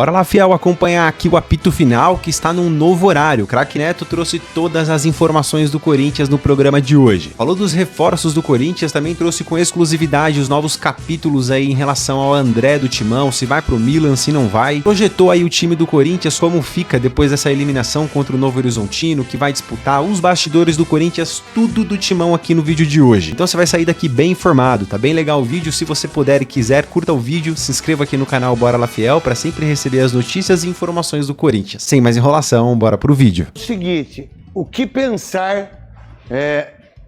Bora lá, fiel, acompanhar aqui o apito final, que está num novo horário. O Craque Neto trouxe todas as informações do Corinthians no programa de hoje. Falou dos reforços do Corinthians, também trouxe com exclusividade os novos capítulos aí em relação ao André do Timão, se vai pro Milan, se não vai. Projetou aí o time do Corinthians, como fica depois dessa eliminação contra o Novo Horizontino, que vai disputar os bastidores do Corinthians, tudo do Timão aqui no vídeo de hoje. Então você vai sair daqui bem informado, tá bem legal o vídeo. Se você puder e quiser, curta o vídeo, se inscreva aqui no canal Bora lá, fiel, para sempre receber as notícias e informações do Corinthians. Sem mais enrolação, bora pro vídeo. Seguinte, o que pensar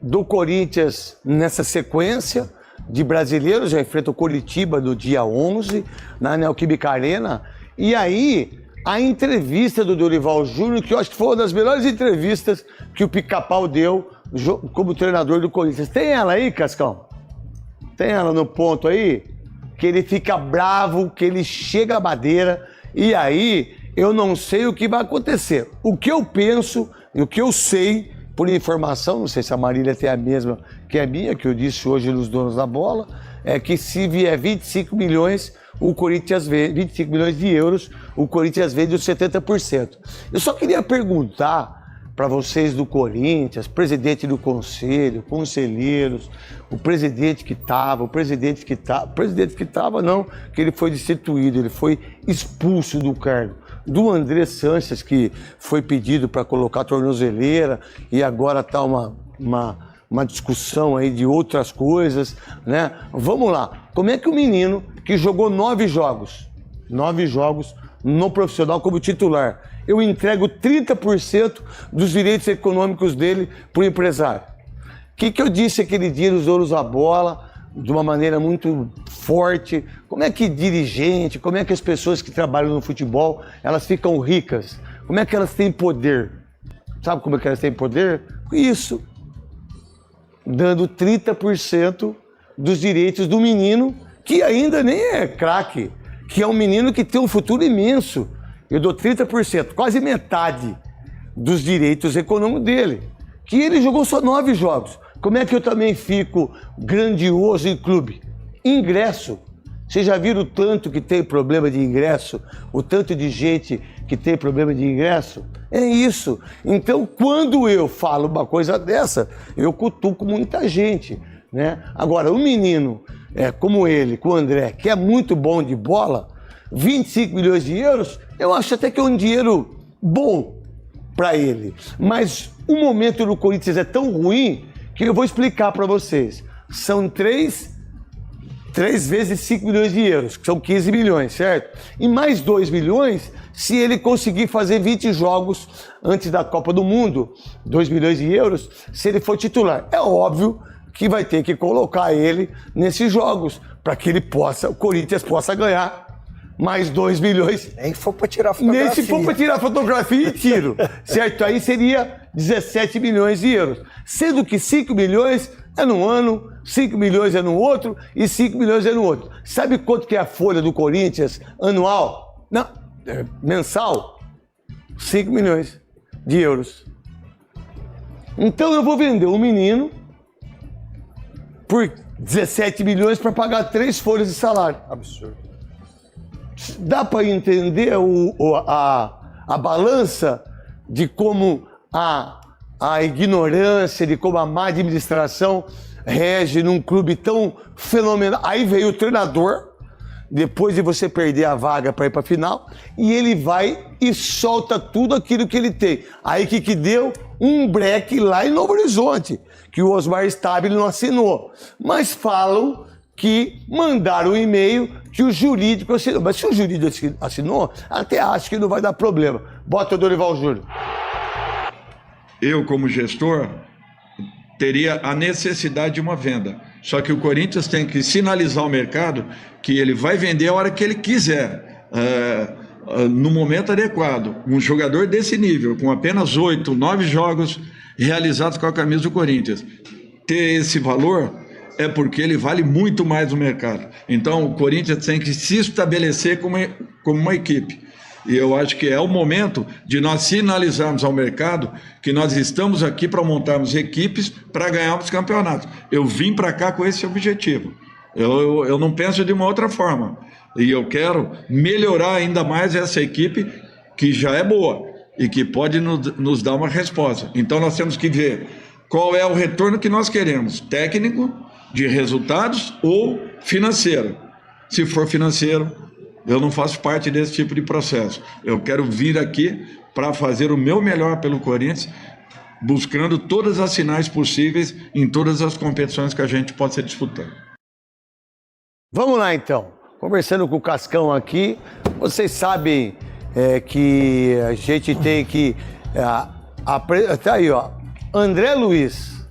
do Corinthians nessa sequência de brasileiros? Já enfrenta o Coritiba no dia 11, na Neoquímica Arena. E aí, a entrevista do Dorival Júnior, que eu acho que foi uma das melhores entrevistas que o Pica-Pau deu como treinador do Corinthians. Tem ela aí, Cascão? Tem ela no ponto aí? Que ele fica bravo, que ele chega à madeira, e aí eu não sei o que vai acontecer. O que eu penso e o que eu sei, por informação, não sei se a Marília tem a mesma que a minha, que eu disse hoje nos Donos da Bola, é que se vier 25 milhões, o Corinthians vende, 25 milhões de euros, o Corinthians vende os 70%. Eu só queria perguntar para vocês do Corinthians, presidente do conselho, conselheiros, o presidente que estava, não, que ele foi destituído, ele foi expulso do cargo. Do André Sanches, que foi pedido para colocar tornozeleira e agora está uma discussão aí de outras coisas, né? Vamos lá, como é que o menino que jogou 9 jogos no profissional como titular, eu entrego 30% dos direitos econômicos dele para o empresário? O que eu disse aquele dia nos Donos da Bola, de uma maneira muito forte? Como é que dirigente, como é que as pessoas que trabalham no futebol, elas ficam ricas? Como é que elas têm poder? Sabe como é que elas têm poder? Isso, dando 30% dos direitos do menino, que ainda nem é craque, que é um menino que tem um futuro imenso. Eu dou 30%, quase metade dos direitos econômicos dele, que ele jogou só 9 jogos. Como é que eu também fico grandioso em clube? Ingresso. Vocês já viram o tanto que tem problema de ingresso? O tanto de gente que tem problema de ingresso? É isso. Então, quando eu falo uma coisa dessa, eu cutuco muita gente, né? Agora, um menino como ele, com o André, que é muito bom de bola, 25 milhões de euros, eu acho até que é um dinheiro bom para ele. Mas o momento do Corinthians é tão ruim que eu vou explicar para vocês. São 3 vezes 5 milhões de euros, que são 15 milhões, certo? E mais 2 milhões se ele conseguir fazer 20 jogos antes da Copa do Mundo, 2 milhões de euros, se ele for titular. É óbvio que vai ter que colocar ele nesses jogos, para que o Corinthians possa ganhar mais 2 milhões. Nem for para tirar fotografia. Nem se for para tirar fotografia e tiro, certo? Aí seria 17 milhões de euros. Sendo que 5 milhões é num ano, 5 milhões é no outro e 5 milhões é no outro. Sabe quanto que é a folha do Corinthians anual? Não, mensal? 5 milhões de euros. Então eu vou vender um menino por 17 milhões para pagar 3 folhas de salário. Absurdo. Dá para entender a balança de como a ignorância, de como a má administração rege num clube tão fenomenal. Aí veio o treinador, depois de você perder a vaga para ir para a final, e ele vai e solta tudo aquilo que ele tem. Aí que deu um break lá em Novo Horizonte, que o Osmar Stabile não assinou. Mas falam que mandaram um e-mail que o jurídico assinou. Mas se o jurídico assinou, até acho que não vai dar problema. Bota o Dorival Júnior. Eu, como gestor, teria a necessidade de uma venda. Só que o Corinthians tem que sinalizar ao mercado que ele vai vender a hora que ele quiser, no momento adequado. Um jogador desse nível, com apenas 8, 9 jogos realizados com a camisa do Corinthians, ter esse valor é porque ele vale muito mais no mercado. Então, o Corinthians tem que se estabelecer como uma equipe. E eu acho que é o momento de nós sinalizarmos ao mercado que nós estamos aqui para montarmos equipes para ganharmos campeonatos. Eu vim para cá com esse objetivo. Eu não penso de uma outra forma. E eu quero melhorar ainda mais essa equipe, que já é boa e que pode nos dar uma resposta. Então nós temos que ver qual é o retorno que nós queremos, técnico, de resultados ou financeiro. Se for financeiro, eu não faço parte desse tipo de processo. Eu quero vir aqui para fazer o meu melhor pelo Corinthians, buscando todas as finais possíveis em todas as competições que a gente possa disputar. Vamos lá, então. Conversando com o Cascão aqui, vocês sabem que a gente tem que... tá aí, ó. André Luiz,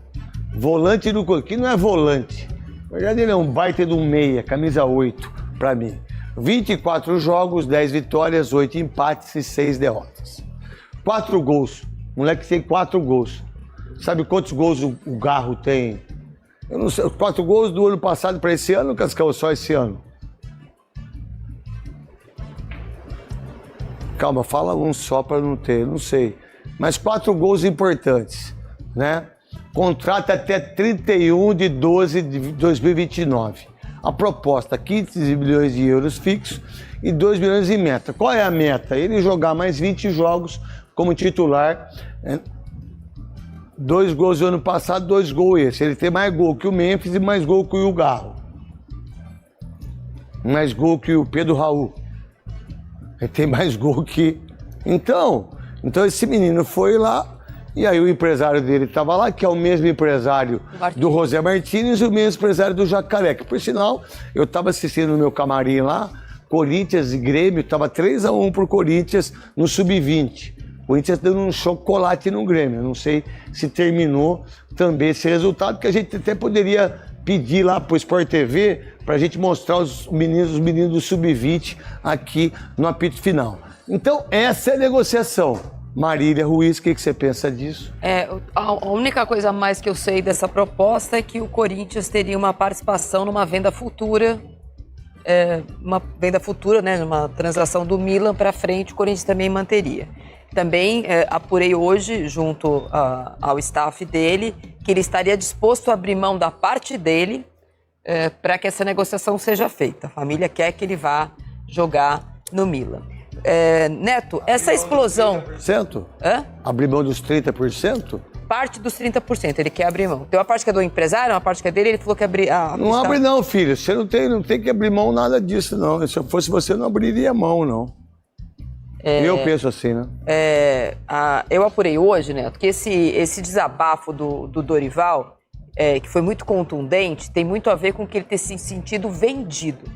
volante do Corinthians, que não é volante. Na verdade, ele é um baita de um meia, camisa 8, pra mim. 24 jogos, 10 vitórias, 8 empates e 6 derrotas. 4 gols. Moleque tem 4 gols. Sabe quantos gols o Garro tem? Eu não sei, 4 gols do ano passado para esse ano, Cascão, só esse ano? Calma, fala um só para não ter, não sei. Mas 4 gols importantes, né? Contrato até 31 de 12 de 2029. A proposta, 15 milhões de euros fixos e 2 milhões em meta. Qual é a meta? Ele jogar mais 20 jogos como titular. 2 gols no ano passado, 2 gols esse. Ele tem mais gol que o Memphis e mais gol que o Garro. Mais gol que o Pedro Raul. Ele tem mais gol que... Então esse menino foi lá, e aí o empresário dele estava lá, que é o mesmo empresário do José Martínez e o mesmo empresário do Jacaré. Que, por sinal, eu estava assistindo no meu camarim lá, Corinthians e Grêmio, estava 3-1 pro Corinthians no Sub-20. O Corinthians dando um chocolate no Grêmio. Eu não sei se terminou também esse resultado, que a gente até poderia pedir lá pro Sport TV para a gente mostrar os meninos do Sub-20 aqui no apito final. Então, essa é a negociação. Marília Ruiz, o que você pensa disso? A única coisa a mais que eu sei dessa proposta é que o Corinthians teria uma participação numa venda futura, né, numa transação do Milan para frente, o Corinthians também manteria. Também apurei hoje, junto ao staff dele, que ele estaria disposto a abrir mão da parte dele para que essa negociação seja feita. A família quer que ele vá jogar no Milan. Neto, essa explosão... 30%? Abrir mão dos 30%? Parte dos 30%, ele quer abrir mão. Tem uma parte que é do empresário, uma parte que é dele, ele falou que abrir... Não abre não, filho. Você não tem que abrir mão nada disso, não. Se eu fosse você, não abriria mão, não. Eu penso assim, né? Eu apurei hoje, Neto, que esse desabafo do Dorival, que foi muito contundente, tem muito a ver com que ele ter se sentido vendido.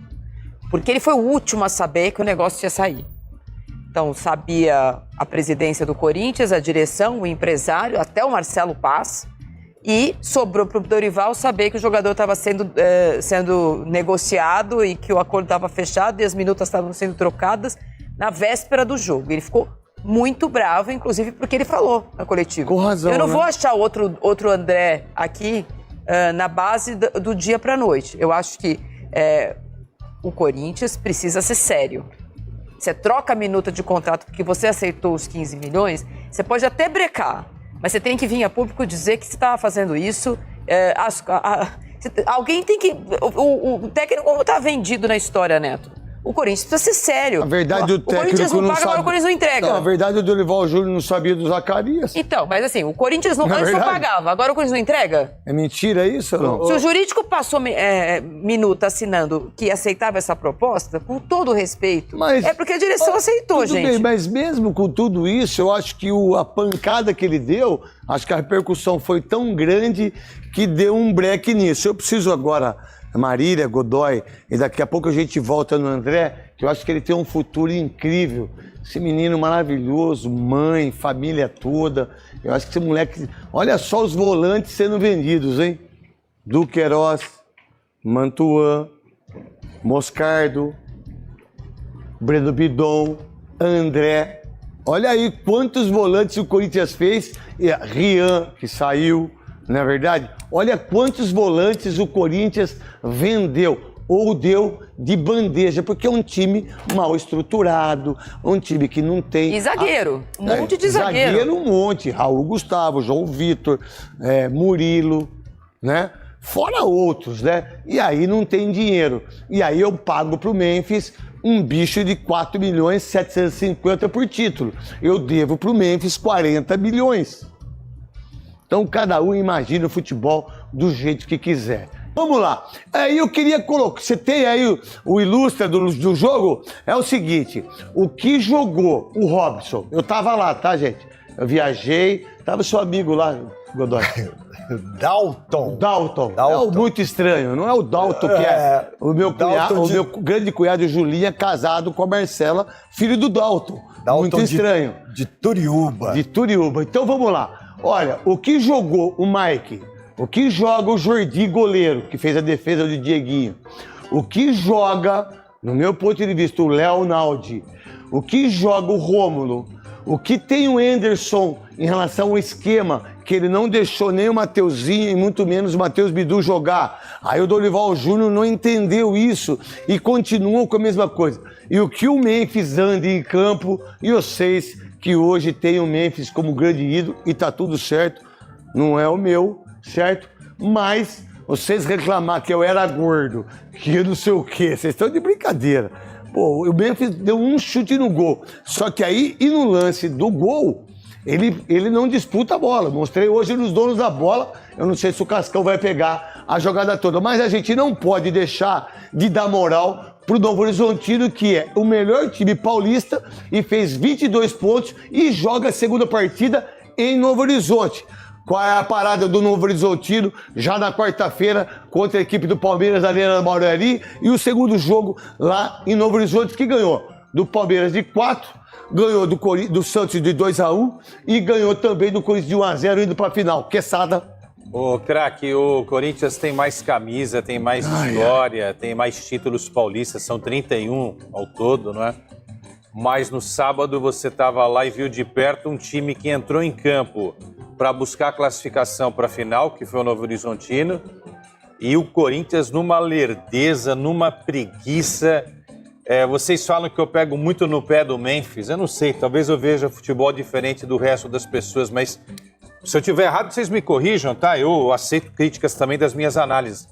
Porque ele foi o último a saber que o negócio ia sair. Então, sabia a presidência do Corinthians, a direção, o empresário, até o Marcelo Paz. E sobrou para o Dorival saber que o jogador estava sendo negociado e que o acordo estava fechado e as minutas estavam sendo trocadas na véspera do jogo. Ele ficou muito bravo, inclusive porque ele falou na coletiva. Com razão, eu não vou né? achar outro André aqui na base do dia para a noite. Eu acho que o Corinthians precisa ser sério. Você troca a minuta de contrato porque você aceitou os 15 milhões, você pode até brecar, mas você tem que vir a público dizer que você está fazendo isso. Alguém tem que... O técnico não está vendido na história, Neto. O Corinthians precisa ser sério. A verdade, o Corinthians não paga, agora o Corinthians não entrega. Não, a verdade, o Dorival Júnior não sabia do Zacarias. Então, mas assim, o Corinthians antes não pagava, agora o Corinthians não entrega? É mentira isso ou não? Se o jurídico passou minuta assinando que aceitava essa proposta, com todo o respeito, é porque a direção aceitou, tudo gente. Bem, mas mesmo com tudo isso, eu acho que a pancada que ele deu, acho que a repercussão foi tão grande que deu um break nisso. Eu preciso agora... Marília, Godoy, e daqui a pouco a gente volta no André, que eu acho que ele tem um futuro incrível. Esse menino maravilhoso, mãe, família toda. Eu acho que esse moleque... Olha só os volantes sendo vendidos, hein? Duqueiroz, Mantuan, Moscardo, Breno Bidon, André. Olha aí quantos volantes o Corinthians fez. E Rian, que saiu... Não é verdade? Olha quantos volantes o Corinthians vendeu ou deu de bandeja, porque é um time mal estruturado, um time que não tem... E zagueiro, um monte de zagueiro. Zagueiro, um monte. Raul Gustavo, João Vitor, Murilo, né? fora outros, né? E aí não tem dinheiro. E aí eu pago pro Memphis um bicho de 4.750.000 por título. Eu devo pro Memphis 40 milhões. Então cada um imagina o futebol do jeito que quiser. Vamos lá. Aí eu queria colocar... Você tem aí o ilustre do jogo? É o seguinte, o que jogou o Robson? Eu tava lá, tá, gente? Eu viajei, tava seu amigo lá, Godoy. Dalton. É muito estranho, não é o Dalton que é o meu cunhado, o meu grande cunhado Julinha, casado com a Marcela, filho do Dalton. Muito estranho. De Turiúba. Então vamos lá. Olha, o que jogou o Mike, o que joga o Jordi goleiro, que fez a defesa do Dieguinho, o que joga, no meu ponto de vista, o Leonaldi, o que joga o Rômulo, o que tem o Anderson em relação ao esquema, que ele não deixou nem o Mateuzinho e muito menos o Matheus Bidu jogar. Aí o Dorival Júnior não entendeu isso e continuou com a mesma coisa. E o que o Memphis anda em campo, e vocês que hoje tem o Memphis como grande ídolo e tá tudo certo, não é o meu, certo? Mas vocês reclamar que eu era gordo, que eu não sei o quê, vocês estão de brincadeira. Pô, o Memphis deu um chute no gol. Só que aí, e no lance do gol, ele não disputa a bola. Mostrei hoje nos donos da bola. Eu não sei se o Cascão vai pegar a jogada toda. Mas a gente não pode deixar de dar moral pro Novo Horizontino, que é o melhor time paulista e fez 22 pontos e joga a segunda partida em Novo Horizonte. Qual é a parada do Novo Horizontino já na quarta-feira contra a equipe do Palmeiras da Arena Barueri e o segundo jogo lá em Novo Horizonte que ganhou do Palmeiras de 4, ganhou do Santos de 2-1 e ganhou também do Corinthians de 1-0 indo para a final. Quesada. Ô, craque, o Corinthians tem mais camisa, tem mais história, tem mais títulos paulistas, são 31 ao todo, não é? Mas no sábado você estava lá e viu de perto um time que entrou em campo para buscar a classificação para a final, que foi o Novo Horizontino, e o Corinthians numa lerdeza, numa preguiça. Vocês falam que eu pego muito no pé do Memphis, eu não sei, talvez eu veja futebol diferente do resto das pessoas, mas se eu tiver errado, vocês me corrijam, tá? Eu aceito críticas também das minhas análises.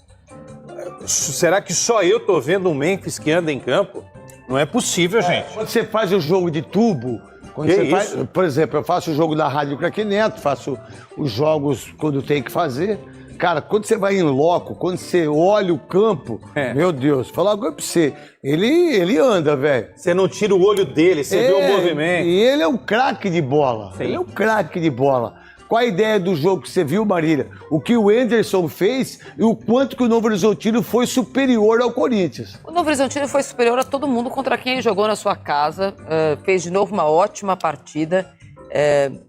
Será que só eu tô vendo um Memphis que anda em campo? Não é possível, gente. Quando você faz o jogo de tubo, quando você faz, por exemplo, eu faço o jogo da Rádio Craque Neto, faço os jogos quando tem que fazer. Cara, quando você vai em loco, quando você olha o campo, meu Deus, vou falar agora pra você, ele anda, velho. Você não tira o olho dele, você vê o movimento. E ele é um craque de bola. Sim. Ele é um craque de bola. Qual a ideia do jogo que você viu, Marília? O que o Anderson fez e o quanto que o Novo Horizontino foi superior ao Corinthians. O Novo Horizontino foi superior a todo mundo contra quem ele jogou na sua casa. Fez de novo uma ótima partida.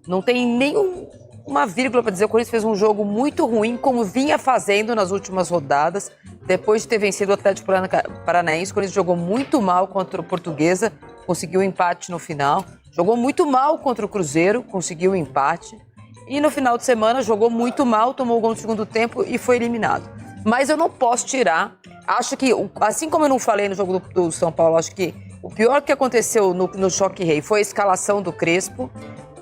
Não tem nenhuma vírgula para dizer. O Corinthians fez um jogo muito ruim, como vinha fazendo nas últimas rodadas. Depois de ter vencido o Atlético Paranaense, o Corinthians jogou muito mal contra o Portuguesa, conseguiu um empate no final. Jogou muito mal contra o Cruzeiro, conseguiu um empate. E no final de semana jogou muito mal, tomou o gol no segundo tempo e foi eliminado. Mas eu não posso tirar. Acho que, assim como eu não falei no jogo do São Paulo, acho que o pior que aconteceu no Choque Rei foi a escalação do Crespo.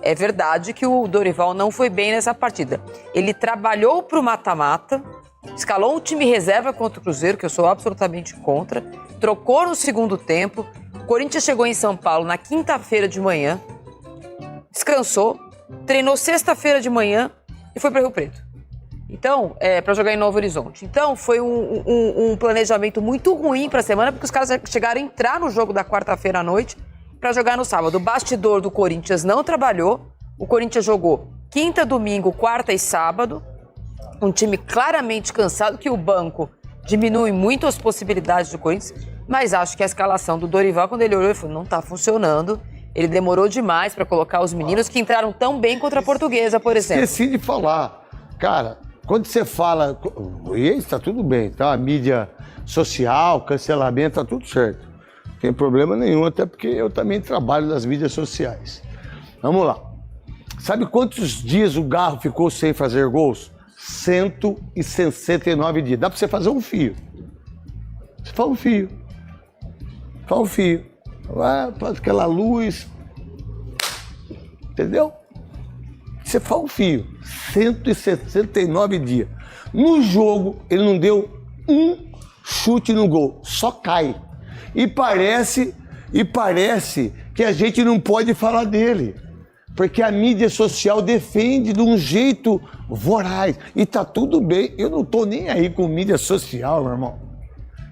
É verdade que o Dorival não foi bem nessa partida. Ele trabalhou para o mata-mata, escalou um time reserva contra o Cruzeiro, que eu sou absolutamente contra, trocou no segundo tempo. O Corinthians chegou em São Paulo na quinta-feira de manhã, descansou, treinou sexta-feira de manhã e foi para Rio Preto. Então, para jogar em Novo Horizonte. Então, foi um planejamento muito ruim para a semana, porque os caras chegaram a entrar no jogo da quarta-feira à noite para jogar no sábado. O bastidor do Corinthians não trabalhou. O Corinthians jogou quinta, domingo, quarta e sábado. Um time claramente cansado, que o banco diminui muito as possibilidades do Corinthians. Mas acho que a escalação do Dorival, quando ele olhou, ele falou, não está funcionando. Ele demorou demais para colocar os meninos que entraram tão bem contra a Portuguesa, por exemplo. Esqueci de falar. Cara, quando você fala... E está tudo bem, tá? A mídia social, cancelamento, tá tudo certo. Não tem problema nenhum, até porque eu também trabalho nas mídias sociais. Vamos lá. Sabe quantos dias o Garro ficou sem fazer gols? 169 dias. Dá para você fazer um fio. Você faz um fio. Faz um fio. Faz aquela luz, entendeu? Você fala um fio, 169 dias. No jogo, ele não deu um chute no gol, só cai. E parece que a gente não pode falar dele. Porque a mídia social defende de um jeito voraz. E tá tudo bem, eu não tô nem aí com mídia social, meu irmão.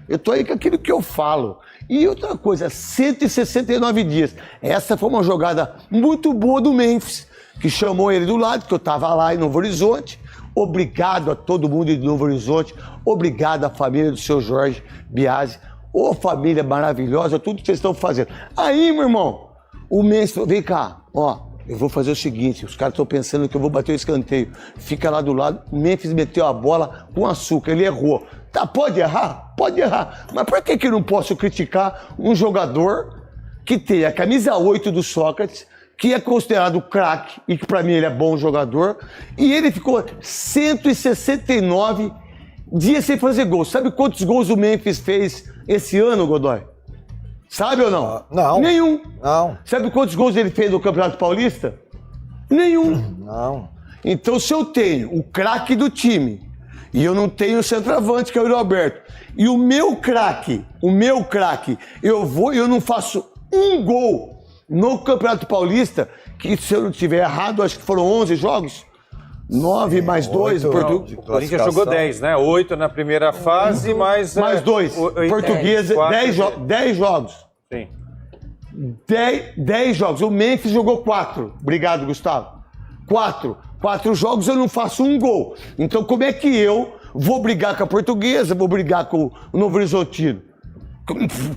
Eu tô aí com aquilo que eu falo. E outra coisa, 169 dias. Essa foi uma jogada muito boa do Memphis, que chamou ele do lado, que eu tava lá em Novo Horizonte. Obrigado a todo mundo de Novo Horizonte. Obrigado à família do seu Jorge Biasi. Ô, família maravilhosa, tudo que vocês estão fazendo. Aí, meu irmão, o Memphis falou, vem cá, ó. Eu vou fazer o seguinte, os caras estão pensando que eu vou bater o escanteio. Fica lá do lado, o Memphis meteu a bola com açúcar, ele errou. Tá, pode errar? Pode errar. Mas por que eu não posso criticar um jogador que tem a camisa 8 do Sócrates, que é considerado craque e que pra mim ele é bom jogador, e ele ficou 169 dias sem fazer gol. Sabe quantos gols o Memphis fez esse ano, Godoy? Sabe ou não? Não. Nenhum. Não. Sabe quantos gols ele fez no Campeonato Paulista? Nenhum. Não. Então, se eu tenho o craque do time e eu não tenho o centroavante, que é o Roberto, e o meu craque, eu não faço um gol no Campeonato Paulista, que se eu não estiver errado, acho que foram 11 jogos. 9 mais 2, O Corinthians jogou 10, né? 8 na primeira fase, mais 2. Portuguesa, 10 jogos. Sim. 10 jogos. O Memphis jogou 4. Obrigado, Gustavo. 4 jogos eu não faço um gol. Então como é que eu vou brigar com a Portuguesa, vou brigar com o Novo Horizontino?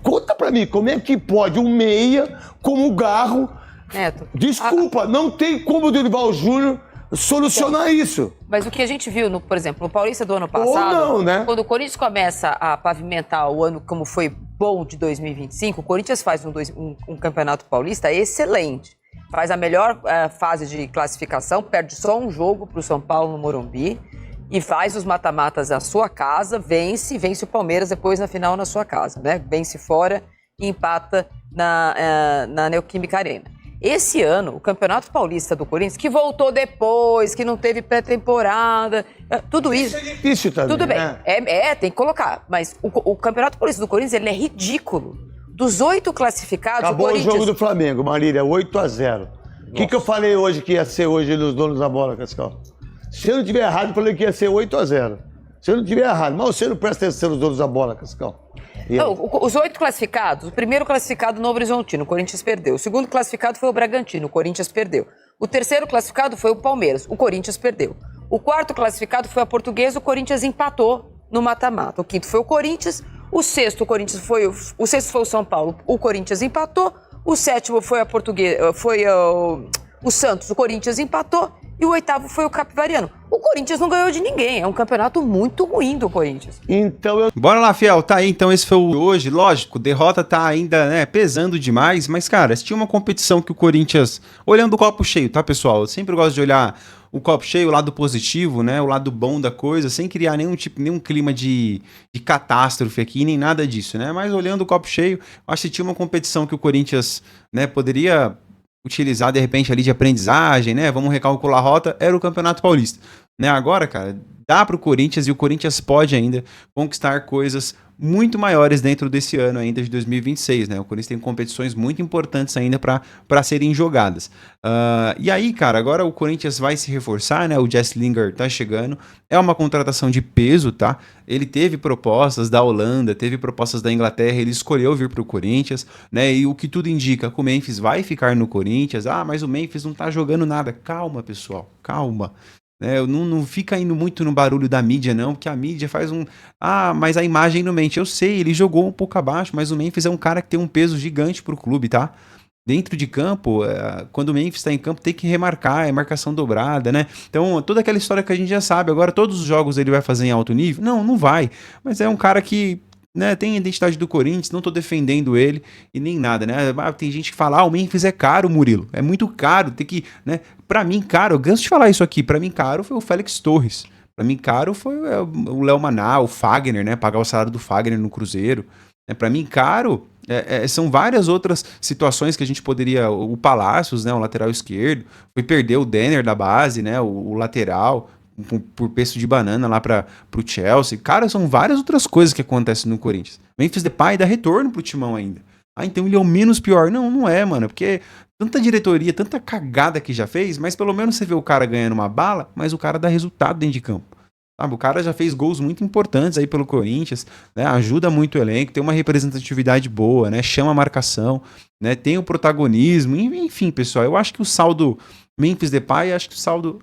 Conta pra mim, como é que pode um meia como o Garro... Neto. Desculpa, não tem como o Dorival Júnior solucionar isso. Mas o que a gente viu, por exemplo, no Paulista do ano passado, não, né? Quando o Corinthians começa a pavimentar o ano como foi bom de 2025, o Corinthians faz um campeonato paulista excelente. Faz a melhor fase de classificação, perde só um jogo para o São Paulo no Morumbi e faz os mata-matas na sua casa, vence o Palmeiras depois na final na sua casa, né? Vence fora e empata na Neoquímica Arena. Esse ano, o Campeonato Paulista do Corinthians, que voltou depois, que não teve pré-temporada, tudo isso... Isso é difícil também, tudo bem, né? Tem que colocar. Mas o Campeonato Paulista do Corinthians, ele é ridículo. Dos 8 classificados, Acabou o Corinthians... o jogo do Flamengo, Marília, 8-0. O que eu falei hoje que ia ser hoje nos donos da bola, Cascal? Se eu não tiver errado, eu falei que ia ser 8-0. Se eu não tiver errado, mas você não presta atenção nos donos da bola, Cascal. Não, os 8 classificados, o primeiro classificado, Novo Horizontino, o Corinthians perdeu. O segundo classificado foi o Bragantino, o Corinthians perdeu. O terceiro classificado foi o Palmeiras, o Corinthians perdeu. O quarto classificado foi a Portuguesa, o Corinthians empatou no mata-mata. O quinto foi o Corinthians, o sexto foi o São Paulo, o Corinthians empatou. O sétimo foi a Portuguesa, foi o Santos, o Corinthians empatou. E o oitavo foi o Capivariano. O Corinthians não ganhou de ninguém. É um campeonato muito ruim do Corinthians. Então Bora lá, Fiel. Tá aí, então esse foi o hoje. Lógico, derrota tá ainda, né, pesando demais. Mas, cara, se tinha uma competição que o Corinthians... Olhando o copo cheio, tá, pessoal? Eu sempre gosto de olhar o copo cheio, o lado positivo, né? O lado bom da coisa, sem criar nenhum clima de catástrofe aqui, nem nada disso, né? Mas olhando o copo cheio, acho que tinha uma competição que o Corinthians, né, poderia... utilizar de repente ali de aprendizagem, né? Vamos recalcular a rota, era o Campeonato Paulista. Né? Agora, cara, dá pro Corinthians e o Corinthians pode ainda conquistar coisas muito maiores dentro desse ano ainda de 2026, né? O Corinthians tem competições muito importantes ainda para serem jogadas. E aí, cara, agora o Corinthians vai se reforçar, né? O Jesse Lingard tá chegando, é uma contratação de peso, tá? Ele teve propostas da Holanda, teve propostas da Inglaterra, ele escolheu vir pro Corinthians, né? E o que tudo indica que o Memphis vai ficar no Corinthians. Ah, mas o Memphis não tá jogando nada. Calma, pessoal, calma. Não fica indo muito no barulho da mídia, não, porque a mídia faz mas a imagem não mente. Eu sei, ele jogou um pouco abaixo, mas o Memphis é um cara que tem um peso gigante pro clube, tá? Dentro de campo, quando o Memphis tá em campo, tem que remarcar, é marcação dobrada, né? Então, toda aquela história que a gente já sabe. Agora, todos os jogos ele vai fazer em alto nível? Não vai. Mas é um cara que... né, tem a identidade do Corinthians, não tô defendendo ele e nem nada, né? Tem gente que fala, o Memphis é caro, Murilo, é muito caro, tem que, né? Pra mim, caro, eu canso de falar isso aqui, pra mim, caro foi o Félix Torres, pra mim, caro foi o Léo Maná, o Fagner, né? Pagar o salário do Fagner no Cruzeiro, né? Pra mim, caro São várias outras situações que a gente poderia. O Palácios, né, o lateral esquerdo, foi perder o Denner da base, né, o lateral, por peso de banana lá para o Chelsea. Cara, são várias outras coisas que acontecem no Corinthians. Memphis Depay dá retorno pro Timão ainda. Ah, então ele é o menos pior. Não, não é, mano, porque tanta diretoria, tanta cagada que já fez, mas pelo menos você vê o cara ganhando uma bala, mas o cara dá resultado dentro de campo. Sabe, o cara já fez gols muito importantes aí pelo Corinthians, né? Ajuda muito o elenco, tem uma representatividade boa, né? Chama a marcação, né? Tem o protagonismo, enfim, pessoal, eu acho que o saldo Memphis Depay, acho que o saldo,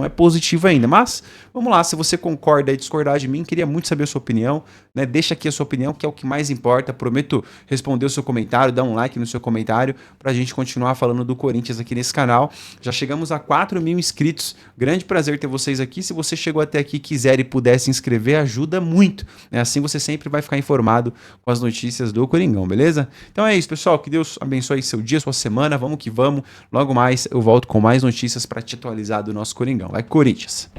é positivo ainda, mas vamos lá, se você concorda e discordar de mim, queria muito saber a sua opinião, né? Deixa aqui a sua opinião, que é o que mais importa, prometo responder o seu comentário, dar um like no seu comentário, pra gente continuar falando do Corinthians aqui nesse canal. Já chegamos a 4.000 inscritos, grande prazer ter vocês aqui. Se você chegou até aqui, quiser e puder se inscrever, ajuda muito, né? Assim você sempre vai ficar informado com as notícias do Coringão, beleza? Então é isso, pessoal, que Deus abençoe seu dia, sua semana, vamos que vamos. Logo mais eu volto com mais notícias para te atualizar do nosso Coringão. Vai, Corinthians!